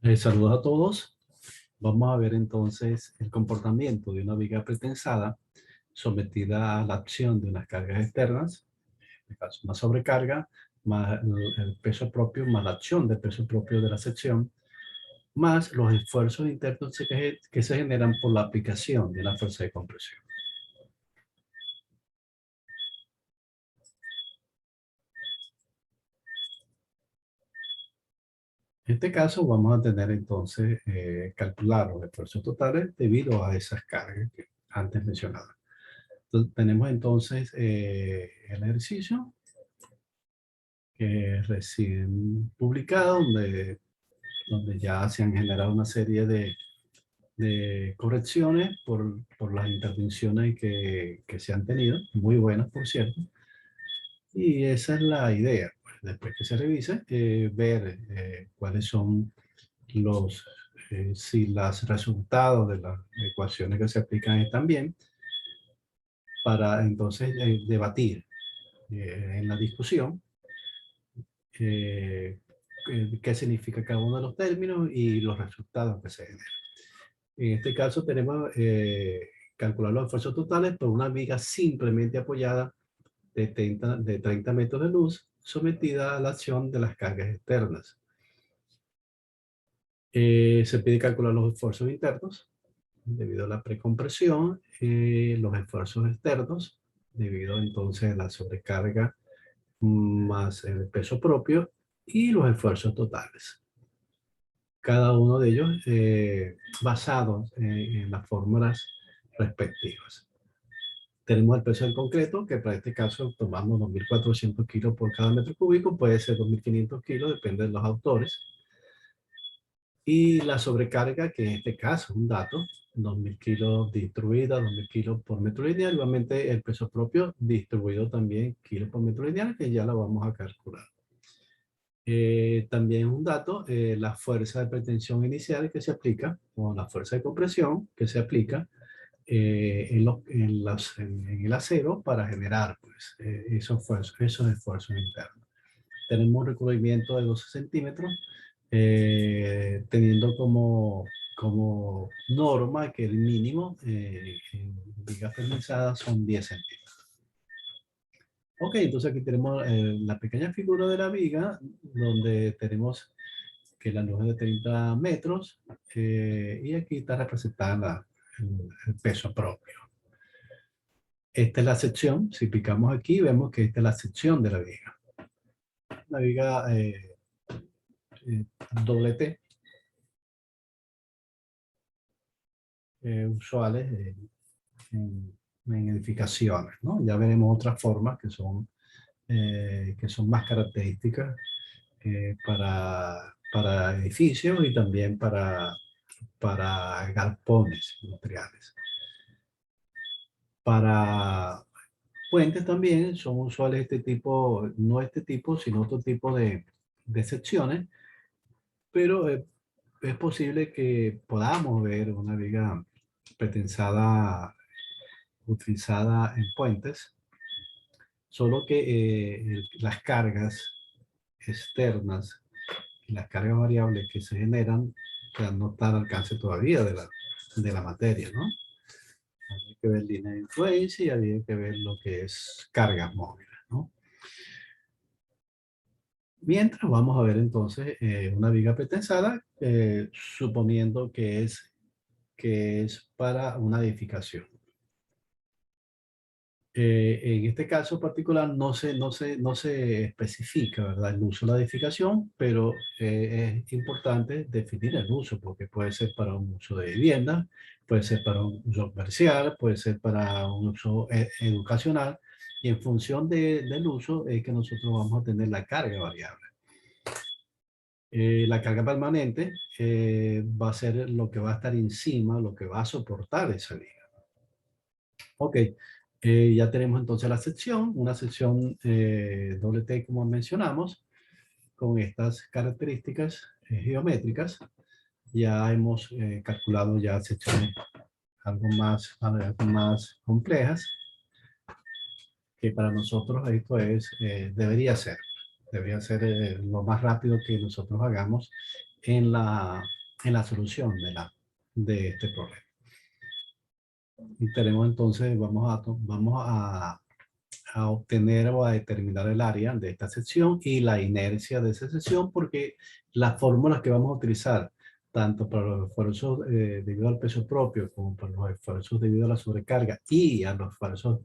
Saludos a todos. Vamos a ver entonces el comportamiento de una viga pretensada sometida a la acción de unas cargas externas, en este caso una sobrecarga, más el peso propio, más la acción del peso propio de la sección, más los esfuerzos internos que se generan por la aplicación de la fuerza de compresión. En este caso vamos a tener entonces calcular los esfuerzos totales debido a esas cargas que antes mencionadas. Entonces, tenemos entonces el ejercicio que es recién publicado, donde ya se han generado una serie de correcciones por las intervenciones que se han tenido, muy buenas por cierto, y esa es la idea, pues, después que se revise, ver cuáles son si los resultados de las ecuaciones que se aplican están bien, para entonces debatir en la discusión qué significa cada uno de los términos y los resultados que se generan. En este caso tenemos calcular los esfuerzos totales por una viga simplemente apoyada de 30 metros de luz sometida a la acción de las cargas externas. Se pide calcular los esfuerzos internos debido a la precompresión, los esfuerzos externos debido entonces a la sobrecarga más el peso propio y los esfuerzos totales. Cada uno de ellos basados en las fórmulas respectivas. Tenemos el peso en concreto, que para este caso tomamos 2.400 kilos por cada metro cúbico, puede ser 2.500 kilos, depende de los autores. Y la sobrecarga, que en este caso es un dato, 2.000 kilos distribuida, 2.000 kilos por metro lineal, igualmente el peso propio distribuido también kilos por metro lineal, que ya lo vamos a calcular. También un dato, la fuerza de pretensión inicial que se aplica, o la fuerza de compresión que se aplica en el acero para generar pues, esos esfuerzos internos. Tenemos un recubrimiento de 12 centímetros, teniendo como norma que el mínimo en vigas feminizadas son 10 centímetros. Ok, entonces aquí tenemos la pequeña figura de la viga, donde tenemos que la longitud es de 30 metros, y aquí está representada el peso propio. Esta es la sección, si picamos aquí vemos que esta es la sección de la viga. La viga doble T, usuales en edificaciones, ¿no? Ya veremos otras formas que son más características para edificios y también para galpones industriales. Para puentes también son usuales este tipo, no este tipo, sino otro tipo de secciones, pero es posible que podamos ver una viga pretensada utilizada en puentes, solo que las cargas externas y las cargas variables que se generan no están al alcance todavía de la materia, ¿no? Habría que ver línea de influencia y habría que ver lo que es cargas móviles, ¿no? Mientras vamos a ver entonces una viga pretensada, suponiendo que es para una edificación. En este caso particular no se especifica, ¿verdad?, el uso de la edificación, pero es importante definir el uso, porque puede ser para un uso de vivienda, puede ser para un uso comercial, puede ser para un uso educacional, y en función del uso es que nosotros vamos a tener la carga variable. La carga permanente va a ser lo que va a estar encima, lo que va a soportar esa viga. Ok, ya tenemos entonces la sección, una sección doble T como mencionamos, con estas características geométricas. Ya hemos calculado ya secciones algo más complejas, que para nosotros esto debería ser lo más rápido que nosotros hagamos en la solución de este problema. Y tenemos entonces, a obtener o a determinar el área de esta sección y la inercia de esa sección, porque las fórmulas que vamos a utilizar, tanto para los esfuerzos debido al peso propio, como para los esfuerzos debido a la sobrecarga y a los esfuerzos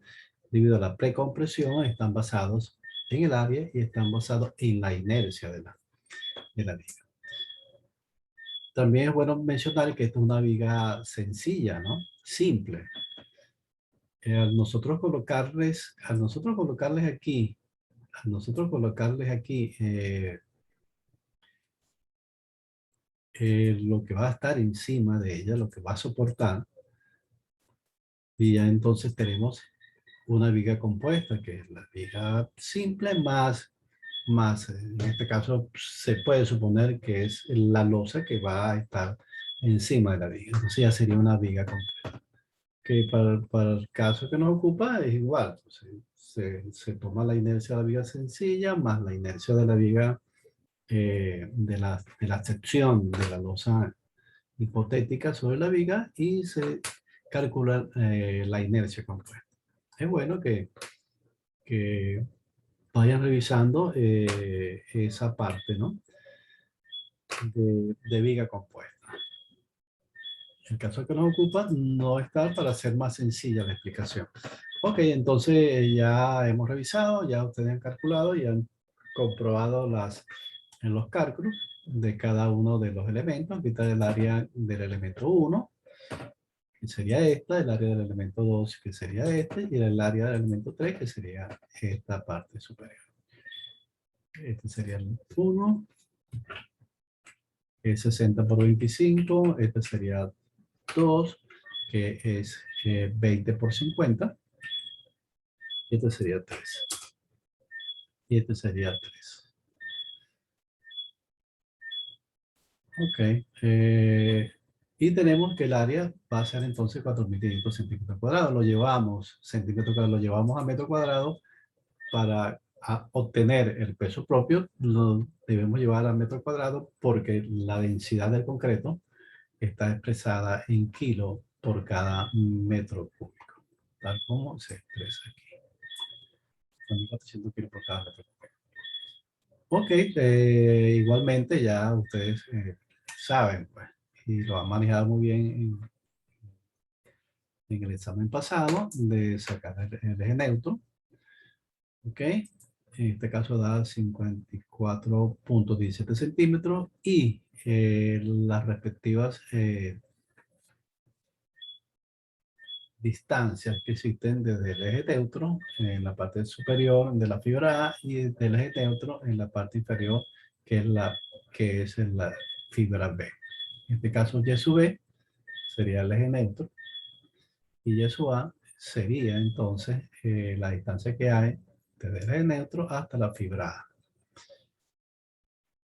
debido a la precompresión, están basados en el área y están basados en la inercia de la viga. También es bueno mencionar que esta es una viga sencilla, ¿no? Simple. Al nosotros colocarles aquí lo que va a estar encima de ella, lo que va a soportar, y ya entonces tenemos una viga compuesta, que es la viga simple en este caso se puede suponer que es la losa que va a estar encima de la viga. Entonces ya sería una viga completa. Que para el caso que nos ocupa es igual. Se toma la inercia de la viga sencilla más la inercia de la viga de la sección de la losa hipotética sobre la viga y se calcula la inercia completa. Es bueno que vayan revisando esa parte, ¿no? De viga compuesta. El caso que nos ocupa no está para hacer más sencilla la explicación. Ok, entonces ya hemos revisado, ya ustedes han calculado y han comprobado en los cálculos de cada uno de los elementos. Aquí está el área del elemento 1, que sería esta, el área del elemento 2, que sería este, y el área del elemento 3, que sería esta parte superior. Este sería el 1, que es 60 por 25, este sería 2, que es 20 por 50, y este sería 3. Y este sería 3. Ok. Y tenemos que el área va a ser entonces 4.500 centímetros cuadrados. Lo llevamos, lo llevamos a metro cuadrado para obtener el peso propio. Lo debemos llevar a metro cuadrado porque la densidad del concreto está expresada en kilo por cada metro cúbico, tal como se expresa aquí. 2.400 kilos por cada metro cúbico. Ok, igualmente ya ustedes saben, pues, y lo han manejado muy bien en el examen pasado de sacar el eje neutro. Ok, en este caso da 54.17 centímetros y las respectivas distancias que existen desde el eje neutro en la parte superior de la fibra A y del eje neutro en la parte inferior que es la fibra B. En este caso Y sub B sería el eje neutro y Y sub A sería entonces la distancia que hay desde el eje neutro hasta la fibra A.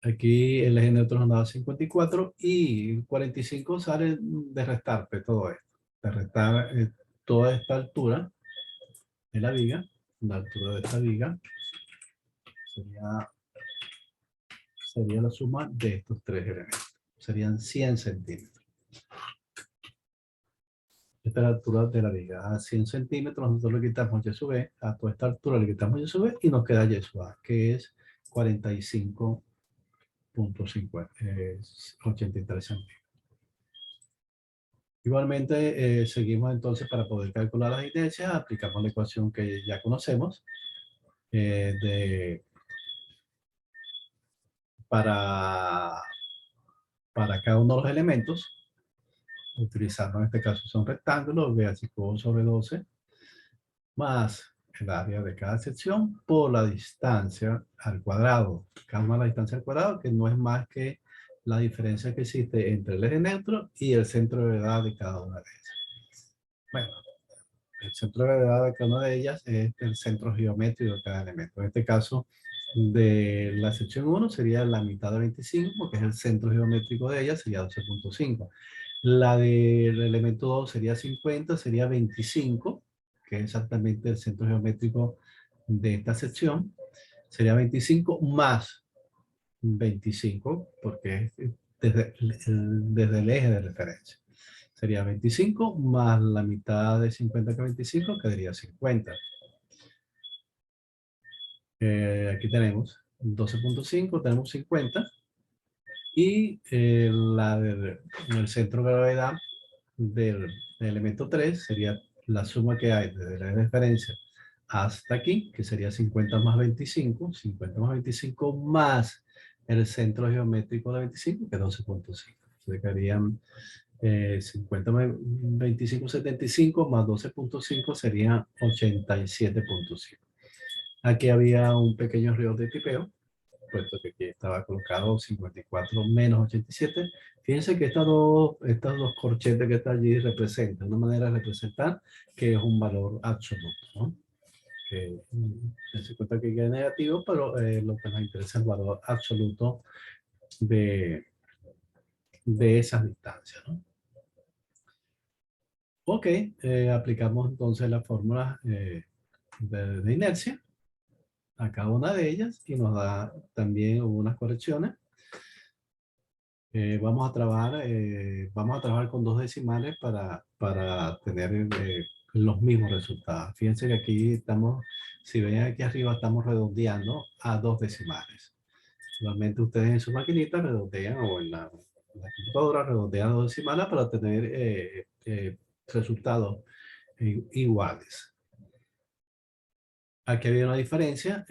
Aquí el eje neutro nos da 54 y 45 sale de restar todo esto, de restar toda esta altura de la viga. La altura de esta viga sería la suma de estos tres elementos. Serían 100 centímetros. Esta es la altura de la viga. A 100 centímetros nosotros le quitamos Y sub B. A toda esta altura le quitamos Y sub B y nos queda Y sub A, que es 45.83 centímetros. Igualmente, seguimos entonces para poder calcular las inercias, aplicamos la ecuación que ya conocemos para cada uno de los elementos, utilizando en este caso son rectángulos, B así como sobre 12, más el área de cada sección por la distancia al cuadrado. Cada una la distancia al cuadrado, que no es más que la diferencia que existe entre el eje neutro y el centro de gravedad de cada una de ellas. Bueno, el centro de gravedad de cada una de ellas es el centro geométrico de cada elemento. En este caso, de la sección 1 sería la mitad de 25, que es el centro geométrico de ella, sería 12.5. La del elemento 2 sería 50, sería 25, que es exactamente el centro geométrico de esta sección. Sería 25 más 25, porque desde el eje de referencia. Sería 25 más la mitad de 50 que 25, quedaría 50. Aquí tenemos 12.5, tenemos 50. Y el centro de gravedad del elemento 3 sería la suma que hay desde la referencia hasta aquí, que sería 50 más 25, 50 más 25 más el centro geométrico de 25, que es 12.5. Se quedarían 50 más 25, 75 más 12.5 sería 87.5. Aquí había un pequeño río de tipeo, puesto que aquí estaba colocado 54 menos 87. Fíjense que estas dos corchetes que están allí representan, una manera de representar que es un valor absoluto, ¿no? Que se cuenta que es negativo, pero lo que nos interesa es el valor absoluto de, de esas distancias, ¿no? Ok, aplicamos entonces la fórmula de inercia a cada una de ellas y nos da también unas correcciones. Vamos a trabajar con dos decimales para tener los mismos resultados. Fíjense que aquí estamos, si ven aquí arriba, estamos redondeando a dos decimales. Igualmente ustedes en su maquinita redondean o en la computadora redondean dos decimales para tener resultados iguales. Aquí había una diferencia.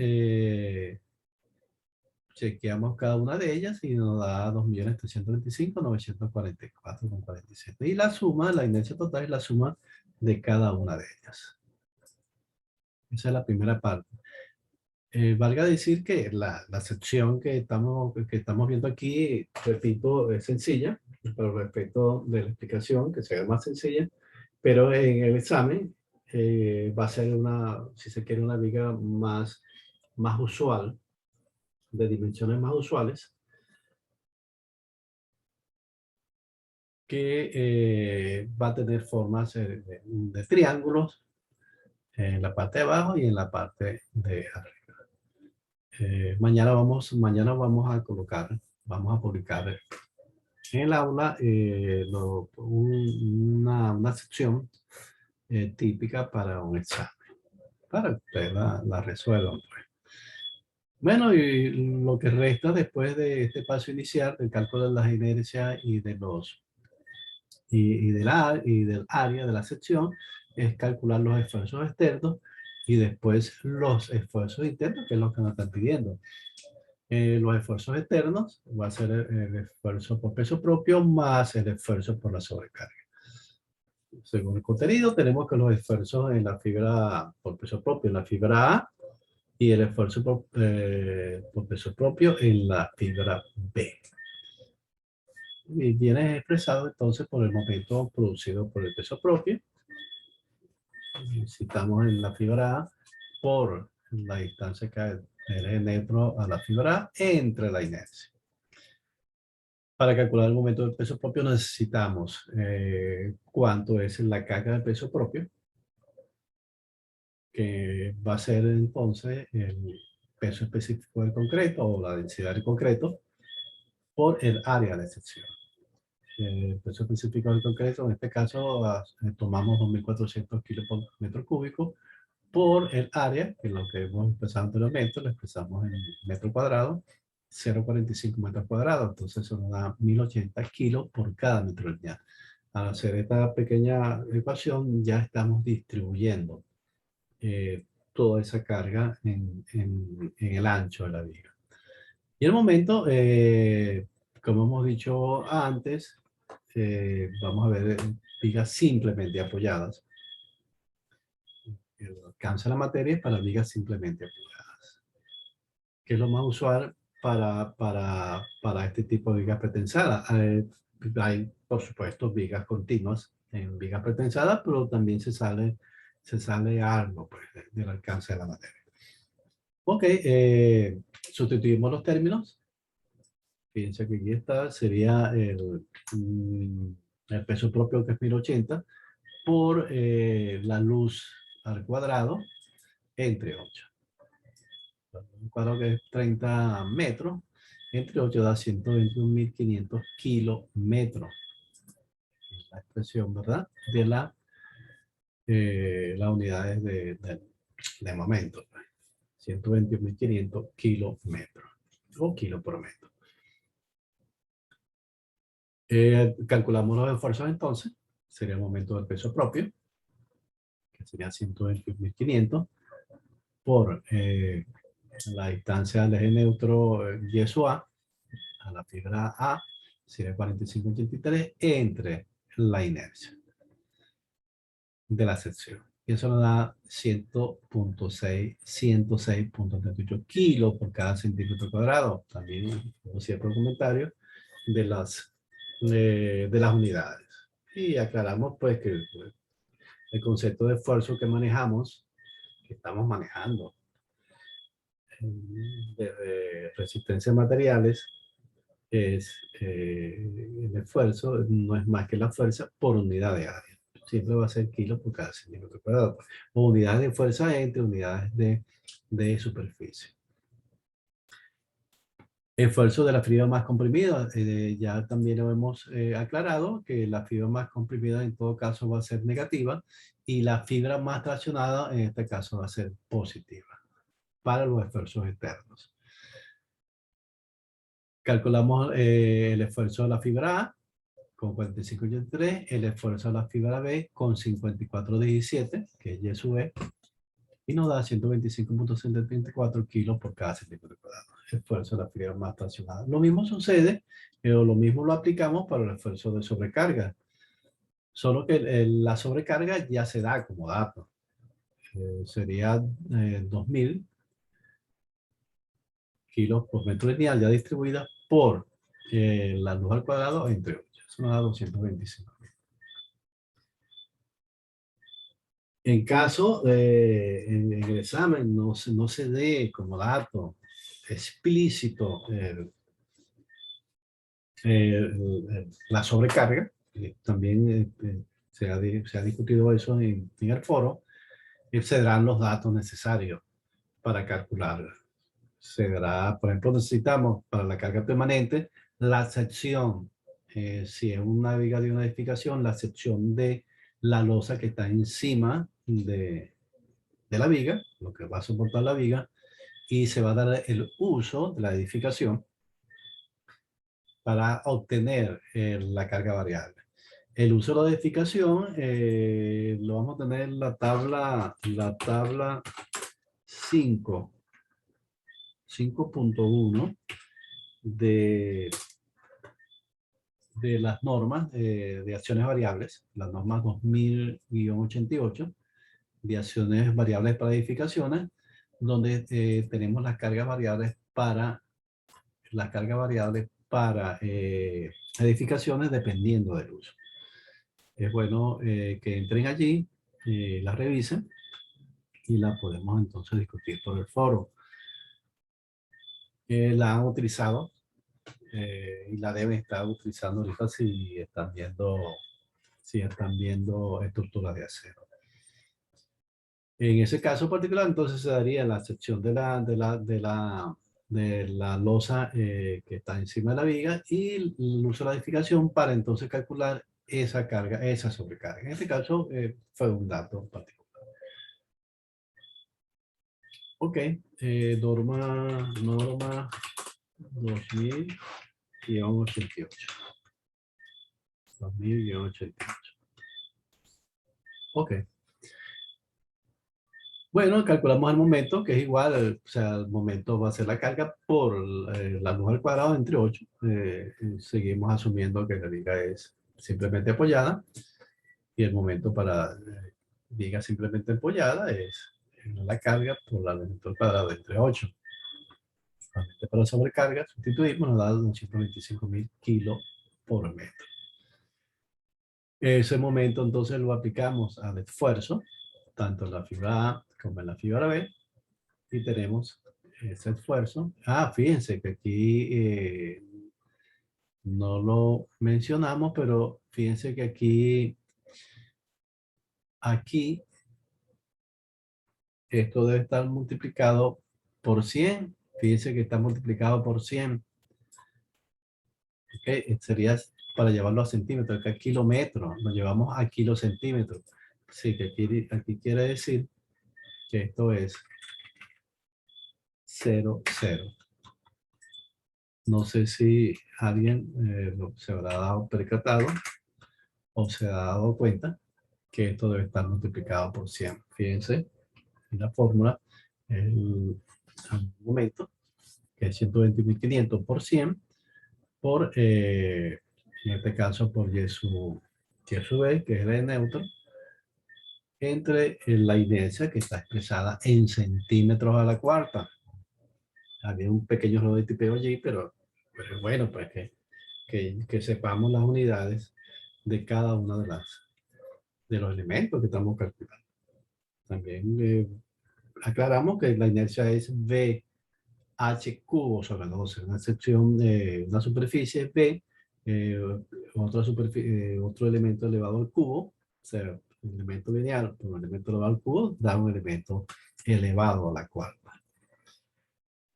Chequeamos cada una de ellas y nos da 2.325.944,47. Y la suma, la inercia total es la suma de cada una de ellas. Esa es la primera parte. Valga decir que la sección que estamos viendo aquí, repito, es sencilla, pero respecto de la explicación, que sea más sencilla, pero en el examen va a ser si se quiere, una viga más usual, de dimensiones más usuales, que va a tener formas de triángulos en la parte de abajo y en la parte de arriba. Mañana vamos vamos a publicar en el aula una sección típica para un examen, para que ustedes la resuelvan, pues. Bueno, y lo que resta después de este paso inicial, del cálculo de las inercias y del área de la sección, es calcular los esfuerzos externos y después los esfuerzos internos, que es lo que nos están pidiendo. Los esfuerzos externos va a ser el esfuerzo por peso propio más el esfuerzo por la sobrecarga. Según el contenido, tenemos que los esfuerzos en la fibra por peso propio en la fibra A y el esfuerzo por peso propio en la fibra B. Y viene expresado entonces por el momento producido por el peso propio. Si estamos en la fibra A por la distancia que hay del eje neutro a la fibra A entre la inercia. Para calcular el momento del peso propio necesitamos cuánto es la carga de peso propio, que va a ser entonces el peso específico del concreto o la densidad del concreto por el área de sección. El peso específico del concreto, en este caso tomamos 2.400 kilos por metro cúbico por el área, que es lo que hemos expresado anteriormente, lo expresamos en metro cuadrado, 0,45 metros cuadrados, entonces eso nos da 1.080 kilos por cada metro lineal. Al hacer esta pequeña ecuación ya estamos distribuyendo toda esa carga en el ancho de la viga. Y el momento, como hemos dicho antes, vamos a ver vigas simplemente apoyadas. El alcance de la materia es para vigas simplemente apoyadas, que es lo más usual para este tipo de vigas pretensadas. Hay, por supuesto, vigas continuas en vigas pretensadas, pero también se sale algo pues, del alcance de la materia. Ok, sustituimos los términos. Fíjense que aquí está, sería el peso propio, que es 1.080, por la luz al cuadrado entre 8. Un cuadrado que es 30 metros, entre 8 da 121.500 kilómetros. Es la expresión, ¿verdad? De las unidades de momento. 121.500 kilómetros o kilo por metro. Calculamos los esfuerzos entonces. Sería el momento del peso propio, que sería 121.500 por la distancia del eje neutro y eso a la fibra A sería 45,83 entre la inercia de la sección. Y eso nos da 106.38 kilos por cada centímetro cuadrado. También, como siempre, comentario de las unidades. Y aclaramos pues que el concepto de esfuerzo que manejamos, que estamos manejando desde resistencia a materiales, es el esfuerzo no es más que la fuerza por unidad de área. Siempre va a ser kilos por cada centímetro cuadrado. O unidades de fuerza entre unidades de superficie. Esfuerzo de la fibra más comprimida. Ya también lo hemos aclarado que la fibra más comprimida en todo caso va a ser negativa y la fibra más traccionada en este caso va a ser positiva para los esfuerzos externos. Calculamos el esfuerzo de la fibra A con 45,83, el esfuerzo de la fibra B con 54,17, que es Y sub E, y nos da 125,734 kilos por cada centímetro cuadrado. Esfuerzo de la fibra más traccionada. Lo mismo sucede, pero lo mismo lo aplicamos para el esfuerzo de sobrecarga. Solo que la sobrecarga ya se da como dato. Sería 2.000 kilos por metro lineal ya distribuida por la luz al cuadrado entre 8. Eso nos da 225. En caso en el examen no se dé como dato explícito la sobrecarga, también se ha discutido eso en el foro, se darán los datos necesarios para calcular. Se dará, por ejemplo, necesitamos para la carga permanente la sección, si es una viga de una edificación, la sección de la losa que está encima de la viga, lo que va a soportar la viga, y se va a dar el uso de la edificación para obtener la carga variable. El uso de la edificación lo vamos a tener en la tabla 5.1 de las normas de acciones variables, las normas 2000-88, de acciones variables para edificaciones, donde tenemos las cargas variables para edificaciones dependiendo del uso. Es bueno que entren allí, la revisen y la podemos entonces discutir por el foro. La han utilizado y la deben estar utilizando ahorita si están viendo estructuras de acero. En ese caso particular, entonces se daría la sección de la losa que está encima de la viga y el uso de la edificación para entonces calcular esa carga, esa sobrecarga. En este caso fue un dato particular. Ok, norma 2000-88. 2000-88. Ok. Bueno, calculamos el momento, que es igual, o sea, el momento va a ser la carga por la luz al cuadrado entre 8. Seguimos asumiendo que la viga es simplemente apoyada y el momento para viga simplemente apoyada es la carga por la luz al cuadrado entre 8. Para la sobrecarga, sustituimos, nos da 225.000 kilos por metro. Ese momento entonces lo aplicamos al esfuerzo, tanto en la fibra A como en la fibra B, y tenemos ese esfuerzo. Fíjense que aquí no lo mencionamos, pero fíjense que aquí esto debe estar multiplicado por 100. Fíjense que está multiplicado por 100. Sería para llevarlo a centímetros, acá kilómetros, lo llevamos a kilocentímetros. Sí, que aquí quiere decir que esto es 0, 0. No sé si alguien se habrá dado percatado o se ha dado cuenta que esto debe estar multiplicado por 100. Fíjense en la fórmula, el momento, que es 120.500 por 100, por, en este caso, por y sub b, que es el neutro, entre la inercia que está expresada en centímetros a la cuarta. Había un pequeño error de tipeo allí, pero bueno, pues que sepamos las unidades de cada una de los elementos que estamos calculando. También aclaramos que la inercia es VH cubo sobre 12, una sección de una superficie B, otro elemento elevado al cubo, o sea, un elemento lineal por un elemento elevado al cubo da un elemento elevado a la cuarta.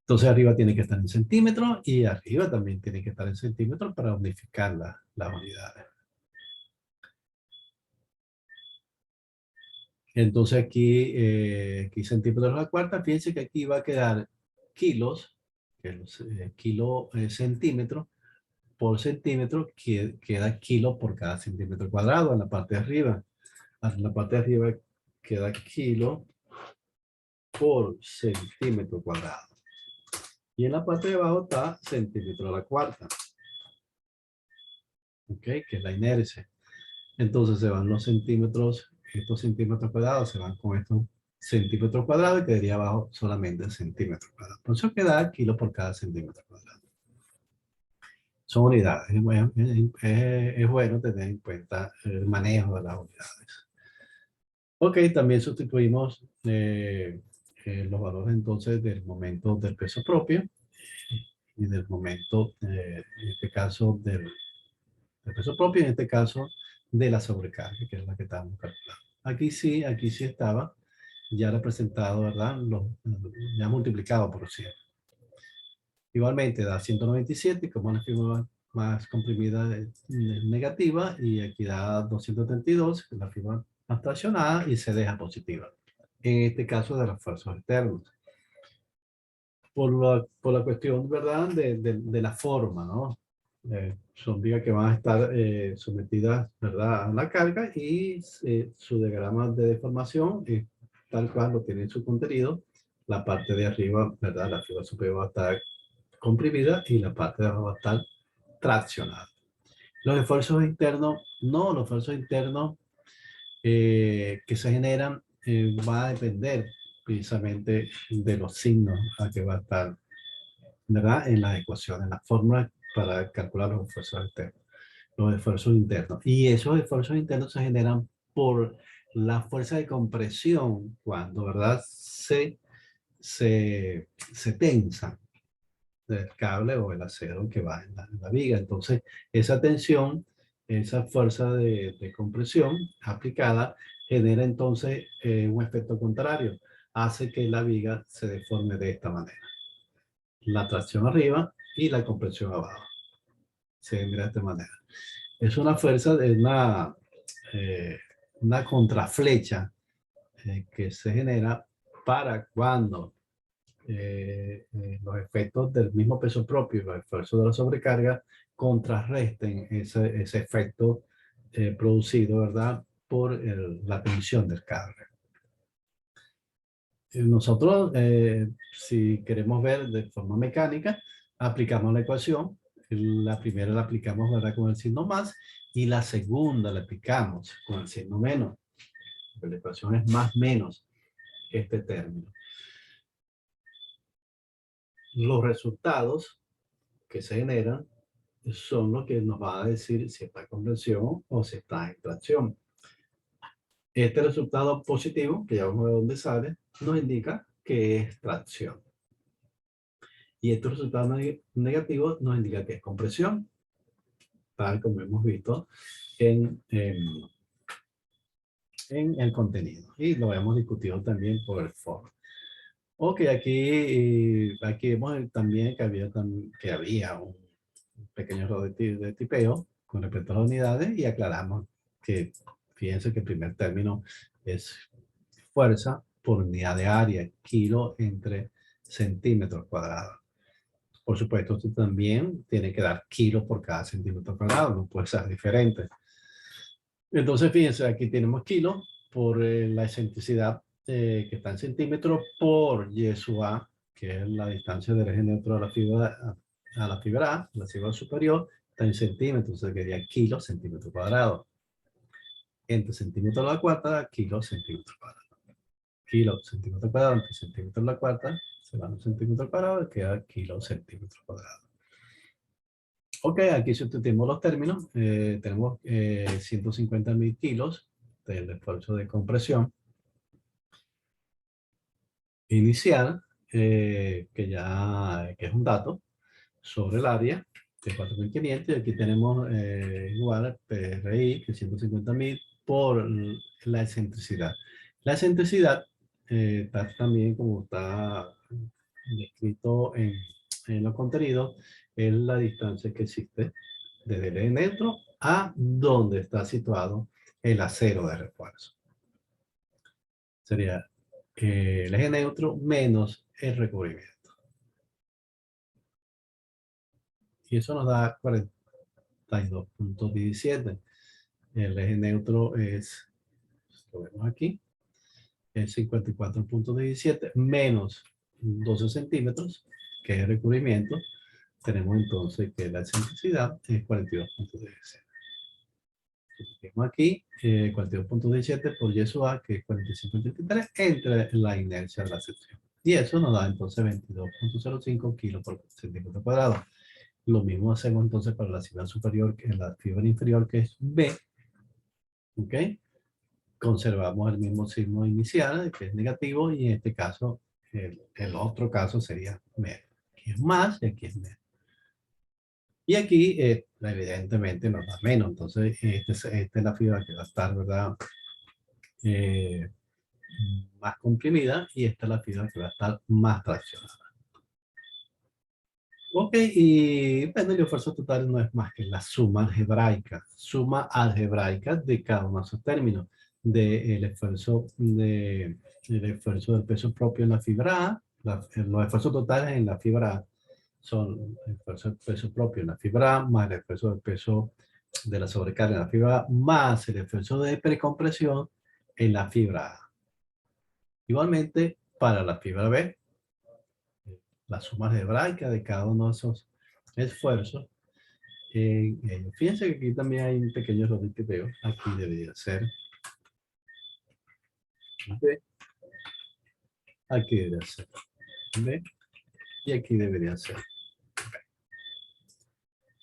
Entonces arriba tiene que estar en centímetros y arriba también tiene que estar en centímetros para unificar las unidades. Entonces aquí centímetros a la cuarta, fíjense que aquí va a quedar kilos, que es kilo centímetro por centímetro, que queda kilo por cada centímetro cuadrado en la parte de arriba. En la parte de arriba queda kilo por centímetro cuadrado. Y en la parte de abajo está centímetro a la cuarta. ¿Ok? Que es la inercia. Entonces se van los centímetros, estos centímetros cuadrados se van con estos centímetros cuadrados y quedaría abajo solamente centímetros cuadrados. Por eso queda kilo por cada centímetro cuadrado. Son unidades. Es bueno tener en cuenta el manejo de las unidades. Ok, también sustituimos los valores entonces del momento del peso propio y del momento, en este caso, del peso propio, en este caso, de la sobrecarga, que es la que estábamos calculando. Aquí sí estaba ya representado, ¿verdad? Ya multiplicado por 100. Igualmente da 197, como una figura más comprimida negativa, y aquí da 232, que es la figura más traccionada, y se deja positiva. En este caso de los fuerzas externos. Por la cuestión, ¿verdad? De la forma, ¿no? Son vigas que van a estar sometidas, ¿verdad? A la carga y su diagrama de deformación, tal cual lo tiene en su contenido. La parte de arriba, ¿verdad? La fibra superior va a estar comprimida y la parte de abajo va a estar traccionada. Los esfuerzos internos, no, los esfuerzos internos que se generan va a depender precisamente de los signos a que va a estar, ¿verdad? En las ecuaciones, en las fórmulas para calcular los esfuerzos externos, los esfuerzos internos. Y esos esfuerzos internos se generan por la fuerza de compresión cuando, ¿verdad? Se tensa del cable o el acero que va en la viga. Entonces, esa tensión, esa fuerza de compresión aplicada genera entonces un efecto contrario. Hace que la viga se deforme de esta manera. La tracción arriba y la compresión abajo. Se mira de esta manera. Es una fuerza de una contraflecha que se genera para cuando los efectos del mismo peso propio y los esfuerzos de la sobrecarga contrarresten ese efecto producido, ¿verdad? Por la tensión del cable. Nosotros, si queremos ver de forma mecánica, aplicamos la ecuación. La primera la aplicamos, ¿verdad? Con el signo más, y la segunda la aplicamos con el signo menos. La ecuación es más menos este término. Los resultados que se generan son los que nos va a decir si está en compresión o si está en tracción. Este resultado positivo, que ya vamos a ver dónde sale, nos indica que es tracción. Y este resultado negativo nos indica que es compresión, tal como hemos visto en el contenido. Y lo hemos discutido también por el foro. Ok, aquí vemos también que había pequeño error de tipeo con respecto a las unidades y aclaramos que, fíjense que el primer término es fuerza por unidad de área, kilo entre centímetros cuadrados. Por supuesto, esto también tiene que dar kilos por cada centímetro cuadrado, no puede ser diferente. Entonces, fíjense, aquí tenemos kilos por la excentricidad que está en centímetros por y sub a, que es la distancia del eje neutro a la fibra A, la fibra superior, está en centímetros, entonces quería kilos centímetro cuadrado. Entre centímetros a la cuarta, kilos centímetro cuadrado. Kilos centímetro cuadrado entre centímetros a la cuarta, se van los centímetros cuadrados y queda kilos centímetro cuadrado. Ok, aquí sustituimos los términos. Tenemos 150.000 kilos del esfuerzo de compresión inicial, que es un dato sobre el área de 4.500. Y aquí tenemos igual PRI, que es 150.000 por la excentricidad. La excentricidad está también como está descrito en los contenidos, es la distancia que existe desde el eje neutro a donde está situado el acero de refuerzo. Sería el eje neutro menos el recubrimiento. Y eso nos da 42.17. El eje neutro es, lo vemos aquí, es 54.17 menos 12 centímetros, que es el recubrimiento. Tenemos entonces que la excentricidad es 42.17. Tenemos aquí 42.17 por y sub a, que es 45.83, entre la inercia de la sección. Y eso nos da entonces 22.05 kilos por centímetro cuadrado. Lo mismo hacemos entonces para la fibra superior, que la fibra inferior, que es B. ¿Ok? Conservamos el mismo signo inicial, que es negativo, y en este caso, el otro caso sería menos. Aquí es más y aquí es menos. Y aquí, evidentemente, nos da menos. Entonces, esta es la fibra que va a estar, ¿verdad? Más comprimida, y esta es la fibra que va a estar más traccionada. Ok, y bueno, el esfuerzo total no es más que la suma algebraica de cada uno de esos términos, del esfuerzo, el esfuerzo del peso propio en la fibra A, los esfuerzos totales en la fibra A son el esfuerzo del peso propio en la fibra A, más el esfuerzo del peso de la sobrecarga en la fibra A, más el esfuerzo de precompresión en la fibra A. Igualmente, para la fibra B, la suma algebraica de cada uno de esos esfuerzos. Fíjense que aquí también hay un pequeño error de tipeo. Aquí debería ser B, aquí debería ser B, y aquí debería ser B.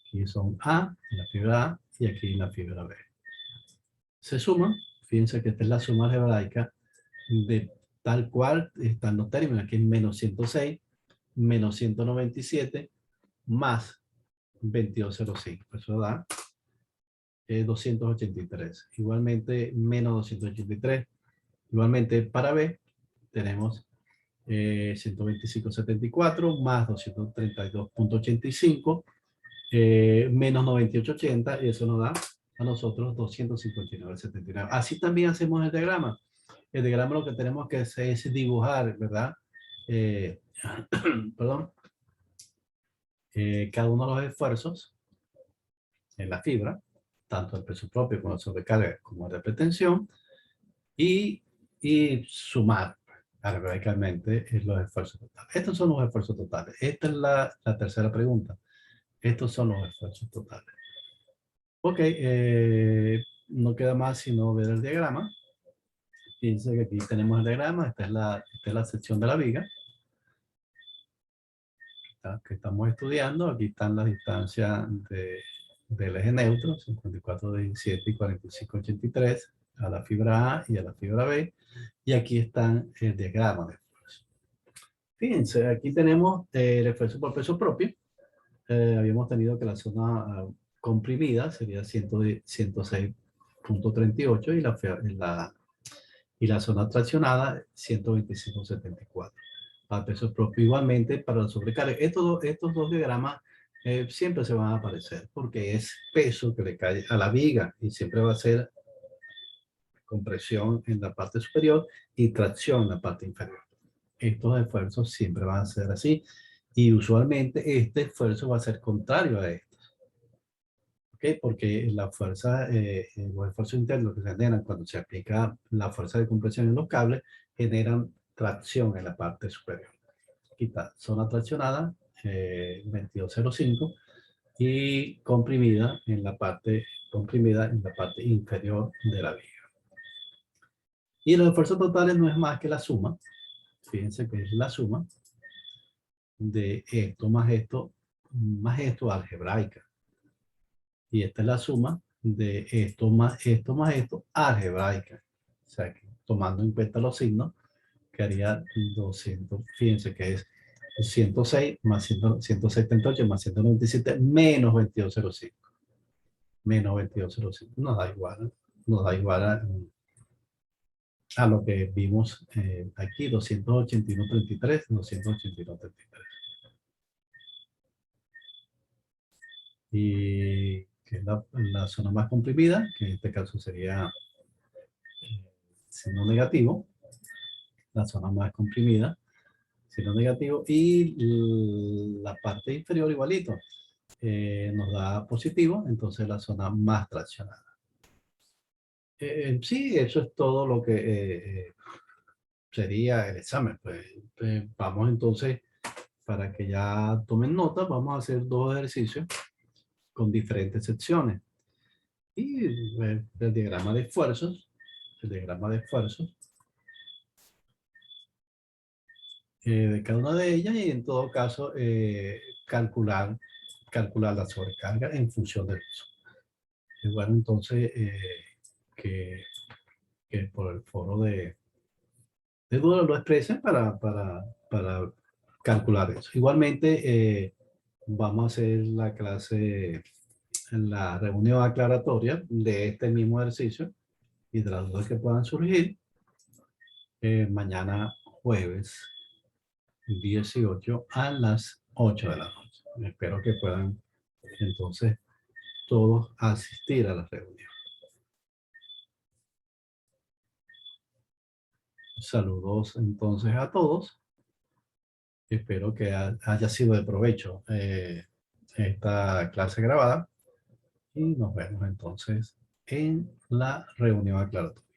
Aquí son A, la fibra A, y aquí la fibra B. Se suman, fíjense que esta es la suma algebraica de tal cual están los términos. Aquí es menos 106, menos 197, más 2205. Eso da 283. Igualmente, menos 283. Igualmente, para B, tenemos 125.74 más 232.85 menos 98.80, y eso nos da a nosotros 259.79. Así también hacemos el diagrama. El diagrama lo que tenemos que hacer es dibujar, ¿verdad? Perdón. Cada uno de los esfuerzos en la fibra, tanto el peso propio como la sobrecarga como el de pretensión, y sumar algebraicamente los esfuerzos totales. Estos son los esfuerzos totales. Esta es la tercera pregunta. Estos son los esfuerzos totales. Ok, no queda más sino ver el diagrama. Fíjense que aquí tenemos el diagrama. Esta es la sección de la viga que estamos estudiando. Aquí están las distancias del eje neutro, 54.17 y 45.83, a la fibra A y a la fibra B. Y aquí están el diagrama de esfuerzo. Fíjense, aquí tenemos el esfuerzo por peso propio. Habíamos tenido que la zona comprimida sería 106.38 y la zona traccionada 125.74. Para peso propio igualmente para la sobrecarga. Estos dos diagramas siempre se van a aparecer porque es peso que le cae a la viga y siempre va a ser compresión en la parte superior y tracción en la parte inferior. Estos esfuerzos siempre van a ser así y usualmente este esfuerzo va a ser contrario a esto. ¿Ok? Porque la fuerza, los esfuerzos internos que se generan cuando se aplica la fuerza de compresión en los cables generan tracción en la parte superior. Aquí está, zona traccionada, 2205 y comprimida en la parte inferior de la viga. Y los esfuerzos totales no es más que la suma, fíjense que es la suma de más esto algebraica. Y esta es la suma de esto más esto algebraica. O sea, que tomando en cuenta los signos, que haría 200, fíjense que es 106 más 178 más 197 menos 2205. Menos 2205. Nos da igual a lo que vimos aquí, 281.33, 281.33. Y que es la zona más comprimida, que en este caso sería signo negativo, la zona más comprimida, signo negativo, y la parte inferior igualito, nos da positivo, entonces la zona más traccionada. Sí, eso es todo lo que sería el examen. Pues, vamos entonces, para que ya tomen nota, vamos a hacer dos ejercicios con diferentes secciones. Y el diagrama de esfuerzos, el diagrama de esfuerzos de cada una de ellas y en todo caso calcular la sobrecarga en función del uso. Es bueno entonces que, que por el foro de duda lo expresen para calcular eso. Igualmente vamos a hacer la clase, la reunión aclaratoria de este mismo ejercicio y de las dudas que puedan surgir mañana jueves 18 a las 8 de la noche. Espero que puedan entonces todos asistir a la reunión. Saludos entonces a todos. Espero que haya sido de provecho esta clase grabada y nos vemos entonces en la reunión aclaratoria.